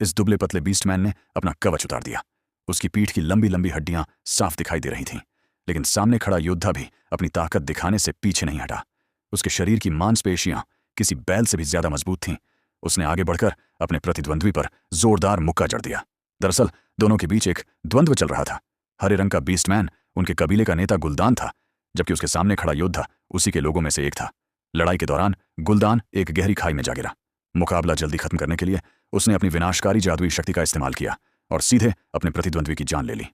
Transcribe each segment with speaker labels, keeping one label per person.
Speaker 1: इस दुबले पतले बीस्टमैन ने अपना कवच उतार दिया। उसकी पीठ की लंबी लंबी हड्डियां साफ दिखाई दे रही थीं, लेकिन सामने खड़ा योद्धा भी अपनी ताकत दिखाने से पीछे नहीं हटा। उसके शरीर की मांसपेशियां किसी बैल से भी ज्यादा मजबूत थीं। उसने आगे बढ़कर अपने प्रतिद्वंद्वी पर जोरदार मुक्का जड़ दिया। दरअसल दोनों के बीच एक द्वंद्व चल रहा था। हरे रंग का बीस्टमैन उनके कबीले का नेता गुलदान था, जबकि उसके सामने खड़ा योद्धा उसी के लोगों में से एक था। लड़ाई के दौरान गुलदान एक गहरी खाई में जा गिरा। मुकाबला जल्दी खत्म करने के लिए उसने अपनी विनाशकारी जादुई शक्ति का इस्तेमाल किया और सीधे अपने प्रतिद्वंद्वी की जान ले ली।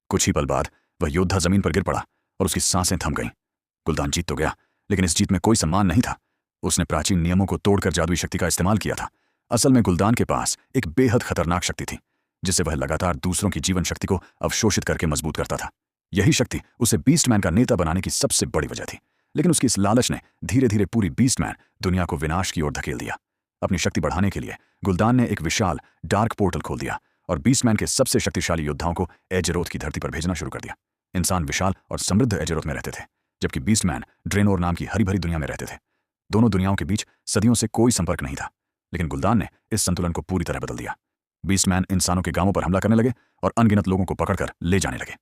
Speaker 1: कुछ ही पल बाद वह योद्धा जमीन पर गिर पड़ा और उसकी सांसें थम गईं। गुलदान जीत तो गया, लेकिन इस जीत में कोई सम्मान नहीं था। उसने प्राचीन नियमों को तोड़कर जादुई शक्ति का इस्तेमाल किया था। असल में गुलदान के पास एक बेहद खतरनाक शक्ति थी, जिससे वह लगातार दूसरों की जीवन शक्ति को अवशोषित करके मजबूत करता था। यही शक्ति उसे बीस्टमैन का नेता बनाने की सबसे बड़ी वजह थी। लेकिन उसकी इस लालच ने धीरे धीरे पूरी बीस्टमैन दुनिया को विनाश की ओर धकेल दिया। अपनी शक्ति बढ़ाने के लिए गुलदान ने एक विशाल डार्क पोर्टल खोल दिया और बीस्टमैन के सबसे शक्तिशाली योद्धाओं को एजेरोथ की धरती पर भेजना शुरू कर दिया। इंसान विशाल और समृद्ध एजेरोथ में रहते थे, जबकि बीस्टमैन ड्रेनोर नाम की हरी भरी दुनिया में रहते थे। दोनों दुनियाओं के बीच सदियों से कोई संपर्क नहीं था, लेकिन गुलदान ने इस संतुलन को पूरी तरह बदल दिया। बीस्टमैन इंसानों के गांवों पर हमला करने लगे और अनगिनत लोगों को पकड़कर ले जाने लगे।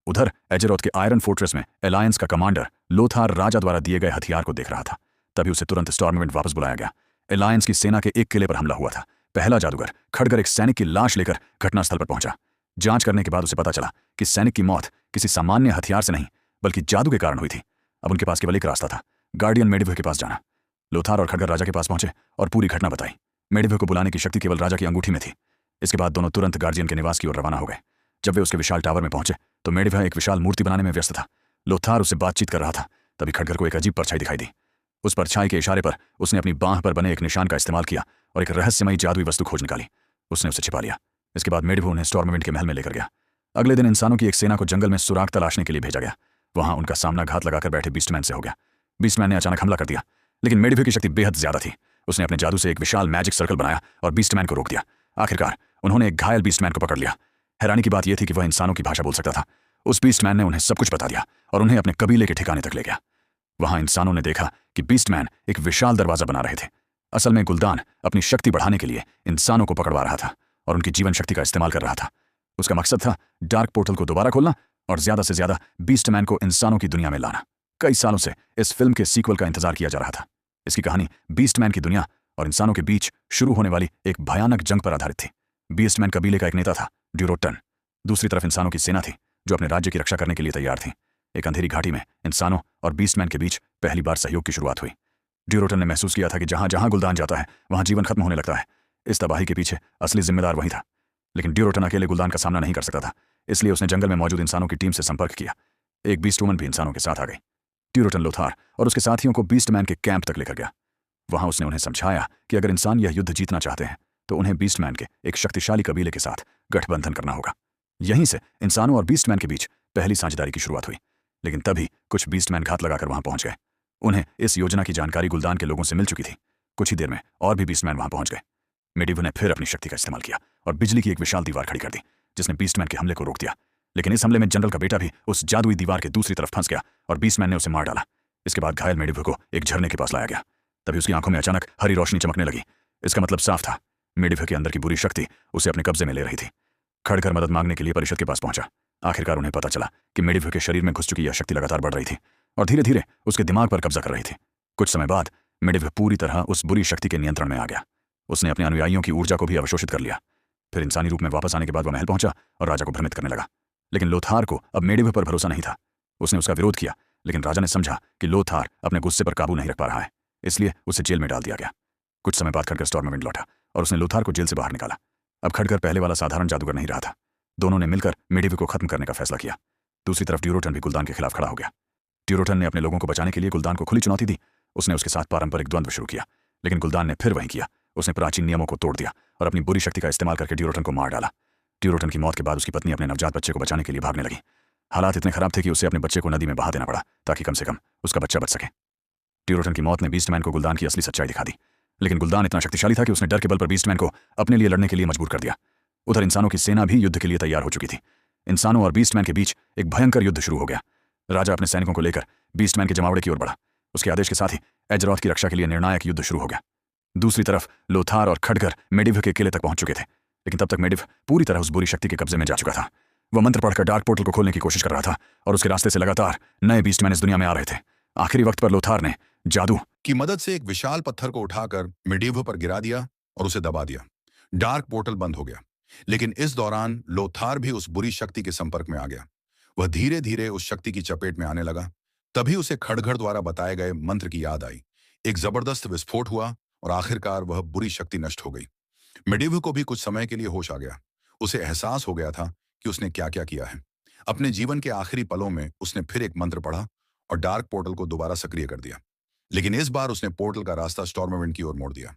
Speaker 1: उधर एजेरोथ के आयरन फोर्ट्रेस में एलायंस का कमांडर लोथार राजा द्वारा दिए गए हथियार को देख रहा था। तभी उसे तुरंत स्टॉर्मविंड वापस बुलाया गया। एलायंस की सेना के एक किले पर हमला हुआ था। पहला जादूगर खड़गर एक सैनिक की लाश लेकर घटनास्थल पर पहुंचा। जांच करने के बाद उसे पता चला कि सैनिक की मौत किसी सामान्य हथियार से नहीं, बल्कि जादू के कारण हुई थी। अब उनके पास केवल एक रास्ता था, गार्डियन मेडिवे के पास जाना। लोथार और खड़गर राजा के पास पहुंचे और पूरी घटना बताई। मेडिवे को बुलाने की शक्ति केवल राजा की अंगूठी में थी। इसके बाद दोनों तुरंत गार्जियन के निवास की ओर रवाना हो गए। जब वे उसके विशाल टावर में पहुंचे तो मेडिवे एक विशाल मूर्ति बनाने में व्यस्त था। लोथार उससे बातचीत कर रहा था। तभी खड़गर को एक अजीब परछाई दिखाई दी। उस परछाई के इशारे पर उसने अपनी बांह पर बने एक निशान का इस्तेमाल किया और एक रहस्यमयी जादुई वस्तु खोज निकाली। उसने उसे छिपा लिया। इसके बाद मेडिवे उन्हें स्टॉर्मविंड के महल में लेकर गया। अगले दिन इंसानों की एक सेना को जंगल में सुराग तलाशने के लिए भेजा गया। वहां उनका सामना घात लगाकर बैठे बीस्टमैन से हो गया। बीस्टमैन ने अचानक हमला कर दिया, लेकिन मेडिवे की शक्ति बेहद ज्यादा थी। उसने अपने जादू से एक विशाल मैजिक सर्कल बनाया और बीस्टमैन को रोक दिया। आखिरकार उन्होंने एक घायल बीस्टमैन को पकड़ लिया। हैरानी की बात यह थी कि वह इंसानों की भाषा बोल सकता था। उस बीस्टमैन ने उन्हें सब कुछ बता दिया और उन्हें अपने कबीले के ठिकाने तक ले गया। वहां इंसानों ने देखा कि बीस्टमैन एक विशाल दरवाजा बना रहे थे। असल में गुलदान अपनी शक्ति बढ़ाने के लिए इंसानों को पकड़वा रहा था और उनकी जीवन शक्ति का इस्तेमाल कर रहा था। उसका मकसद था डार्क पोर्टल को दोबारा खोलना और ज्यादा से ज्यादा बीस्टमैन को इंसानों की दुनिया में लाना। कई सालों से इस फिल्म के सीक्वल का इंतजार किया जा रहा था। इसकी कहानी बीस्टमैन की दुनिया और इंसानों के बीच शुरू होने वाली एक भयानक जंग पर आधारित थी। बीस्टमैन कबीले का एक नेता था, ड्यूरोटन। दूसरी तरफ इंसानों की सेना थी जो अपने राज्य की रक्षा करने के लिए तैयार थी। एक अंधेरी घाटी में इंसानों और बीस्टमैन के बीच पहली बार सहयोग की शुरुआत हुई। ड्यूरोटन ने महसूस किया था कि जहां जहां गुलदान जाता है वहां जीवन खत्म होने लगता है। इस तबाही के पीछे असली जिम्मेदार वही था। लेकिन ड्यूरोटन अकेले गुलदान का सामना नहीं कर सकता था, इसलिए उसने जंगल में मौजूद इंसानों की टीम से संपर्क किया। एक बीस्ट वुमन भी इंसानों के साथ आ गई। ड्यूरोटन लोथार और उसके साथियों को बीस्टमैन के कैंप तक लेकर गया। वहां उसने उन्हें समझाया कि अगर इंसान यह युद्ध जीतना चाहते हैं तो उन्हें बीस्टमैन के एक शक्तिशाली कबीले के साथ गठबंधन करना होगा। यहीं से इंसानों और बीस्टमैन के बीच पहली साझेदारी की शुरुआत हुई। लेकिन तभी कुछ बीस्टमैन घात लगाकर वहां पहुंच गए। उन्हें इस योजना की जानकारी गुलदान के लोगों से मिल चुकी थी। कुछ ही देर में और भी बीस्टमैन वहां पहुंच गए। मेडिवे ने फिर अपनी शक्ति का इस्तेमाल किया और बिजली की एक विशाल दीवार खड़ी कर दी, जिसने बीस्टमैन के हमले को रोक दिया। लेकिन इस हमले में जनरल का बेटा भी उस जादुई दीवार के दूसरी तरफ फंस गया और बीस्टमैन ने उसे मार डाला। इसके बाद घायल मेडिवे को एक झरने के पास लाया गया। तभी उसकी आंखों में अचानक हरी रोशनी चमकने लगी। इसका मतलब साफ था, मेडिवे के अंदर की बुरी शक्ति उसे अपने कब्जे में ले रही थी। खड़गर मदद मांगने के लिए परिषद के पास पहुंचा। आखिरकार उन्हें पता चला कि मेडिवे के शरीर में घुस चुकी यह शक्ति लगातार बढ़ रही थी और धीरे धीरे उसके दिमाग पर कब्जा कर रही थी। कुछ समय बाद मेडिवे पूरी तरह उस बुरी शक्ति के नियंत्रण में आ गया। उसने अपने अनुयायियों की ऊर्जा को भी अवशोषित कर लिया। फिर इंसानी रूप में वापस आने के बाद वह महल पहुंचा और राजा को भ्रमित करने लगा। लेकिन लोथार को अब मेडिवे पर भरोसा नहीं था। उसने उसका विरोध किया, लेकिन राजा ने समझा कि लोथार अपने गुस्से पर काबू नहीं रख पा रहा है, इसलिए उसे जेल में डाल दिया गया। कुछ समय बाद खड़गर स्टॉर्मविंड लौटा और उसने लोथार को जेल से बाहर निकाला। अब खड़गर पहले वाला साधारण जादूगर नहीं रहा था। दोनों ने मिलकर मेडिवे को खत्म करने का फैसला किया। दूसरी तरफ ड्यूरोटन भी गुलदान के खिलाफ खड़ा हो गया। ड्यूरोटन ने अपने लोगों को बचाने के लिए गुलदान को खुली चुनौती दी। उसने उसके साथ पारंपरिक द्वंद्व शुरू किया, लेकिन गुलदान ने फिर वही किया। उसने प्राचीन नियमों को तोड़ दिया और अपनी बुरी शक्ति का इस्तेमाल करके ड्यूरोटन को मार डाला। ड्यूरोटन की मौत के बाद उसकी पत्नी अपने नवजात बच्चे को बचाने के लिए भागने लगी। हालात इतने खराब थे कि उसे अपने बच्चे को नदी में बहा देना पड़ा ताकि कम से कम उसका बच्चा बच सके। ड्यूरोटन की मौत ने बीस्टमैन को गुलदान की असली सच्चाई दिखा दी, लेकिन गुलदान इतना शक्तिशाली था कि उसने डर के बल पर बीस्टमैन को अपने लिए लड़ने के लिए मजबूर कर दिया। उधर इंसानों की सेना भी युद्ध के लिए तैयार हो चुकी थी। इंसानों और बीस्टमैन के बीच एक भयंकर युद्ध शुरू हो गया। राजा अपने सैनिकों को लेकर बीस्टमैन के जमावड़े की ओर बढ़ा। उसके आदेश के साथ ही एजेरोथ की रक्षा के लिए निर्णायक युद्ध शुरू हो गया। दूसरी तरफ लोथार और खड़गर मेडिवे के किले तक पहुंच चुके थे, लेकिन तब तक मेडिव पूरी तरह उस बुरी शक्ति के कब्जे में जा चुका था। वह मंत्र पढ़कर डार्क पोर्टल को खोलने की कोशिश कर रहा था और उसके रास्ते से लगातार नए बीस्टमैन इस दुनिया में आ रहे थे। आखिरी वक्त पर लोथार ने जादू
Speaker 2: की मदद से एक विशाल पत्थर को उठाकर मेडिव पर गिरा दिया और उसे दबा दिया। डार्क पोर्टल बंद हो गया, लेकिन इस दौरान लोथार भी उस बुरी शक्ति के संपर्क में आ गया। वह धीरे धीरे उस शक्ति की चपेट में आने लगा। तभी उसे खड़गड़ द्वारा बताए गए मंत्र की याद आई। एक जबरदस्त विस्फोट हुआ और आखिरकार वह बुरी शक्ति नष्ट हो गई। मेडिव को भी कुछ समय के लिए होश आ गया। उसे एहसास हो गया था कि उसने क्या क्या किया है। अपने जीवन के आखिरी पलों में उसने फिर एक मंत्र पढ़ा और डार्क पोर्टल को दोबारा सक्रिय कर दिया। लेकिन इस बार उसने पोर्टल का रास्ता स्टॉर्मविंड की ओर मोड़ दिया।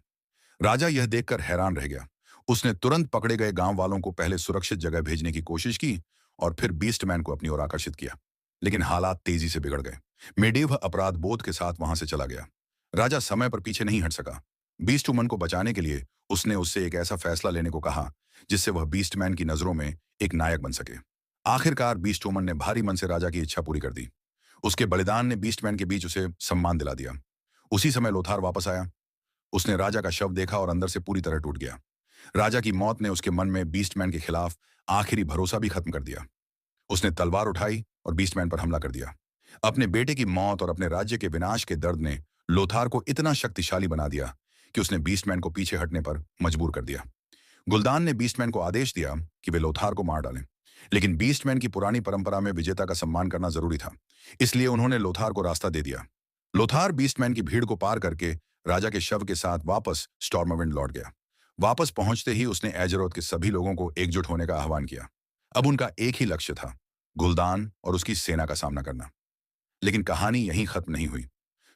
Speaker 2: राजा यह देखकर हैरान रह गया। उसने तुरंत पकड़े गए गांव वालों को पहले सुरक्षित जगह भेजने की कोशिश की और फिर बीस्टमैन को अपनी ओर आकर्षित किया। लेकिन हालात तेजी से बिगड़ गए। मेडिव अपराध बोध के साथ वहां से चला गया। राजा समय पर पीछे नहीं हट सका। बीस्टमैन को बचाने के लिए उसने उससे एक ऐसा फैसला लेने को कहा जिससे वह बीस्टमैन की नजरों में एक नायक बन सके। आखिरकार बीस्टमैन ने भारी मन से राजा की इच्छा पूरी कर दी। उसके बलिदान ने बीस्टमैन के बीच उसे सम्मान दिला दिया। उसी समय लोथार वापस आया। उसने राजा का शव देखा और अंदर से पूरी तरह टूट गया। राजा की मौत ने उसके मन में बीस्टमैन के खिलाफ आखिरी भरोसा भी खत्म कर दिया। उसने तलवार उठाई और बीस्टमैन पर हमला कर दिया। अपने बेटे की मौत और अपने राज्य के विनाश के दर्द ने लोथार को इतना शक्तिशाली बना दिया कि उसने बीस्टमैन को पीछे हटने पर मजबूर कर दिया। गुलदान ने बीस्टमैन को आदेश दिया कि वे लोथार को मार डालें, लेकिन बीस्टमैन की पुरानी परंपरा में विजेता का सम्मान करना जरूरी था, इसलिए उन्होंने लोथार को रास्ता दे दिया। लोथार बीस्टमैन की भीड़ को पार करके राजा के शव के साथ वापस स्टॉर्मविंड लौट गया। वापस पहुंचते ही उसने एजरोथ के सभी लोगों को एकजुट होने का आह्वान किया। अब उनका एक ही लक्ष्य था, गुलदान और उसकी सेना का सामना करना। लेकिन कहानी यहीं खत्म नहीं हुई।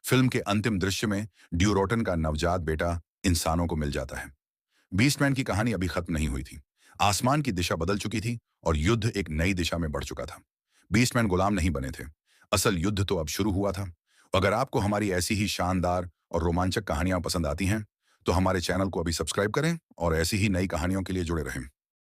Speaker 2: फिल्म के अंतिम दृश्य में ड्यूरोटन का नवजात बेटा इंसानों को मिल जाता है। बीस्टमैन की कहानी अभी खत्म नहीं हुई थी। आसमान की दिशा बदल चुकी थी और युद्ध एक नई दिशा में बढ़ चुका था। बीस्टमैन गुलाम नहीं बने थे, असल युद्ध तो अब शुरू हुआ था। अगर आपको हमारी ऐसी ही शानदार और रोमांचक कहानियां पसंद आती हैं तो हमारे चैनल को अभी सब्सक्राइब करें और ऐसी ही नई कहानियों के लिए जुड़े रहें।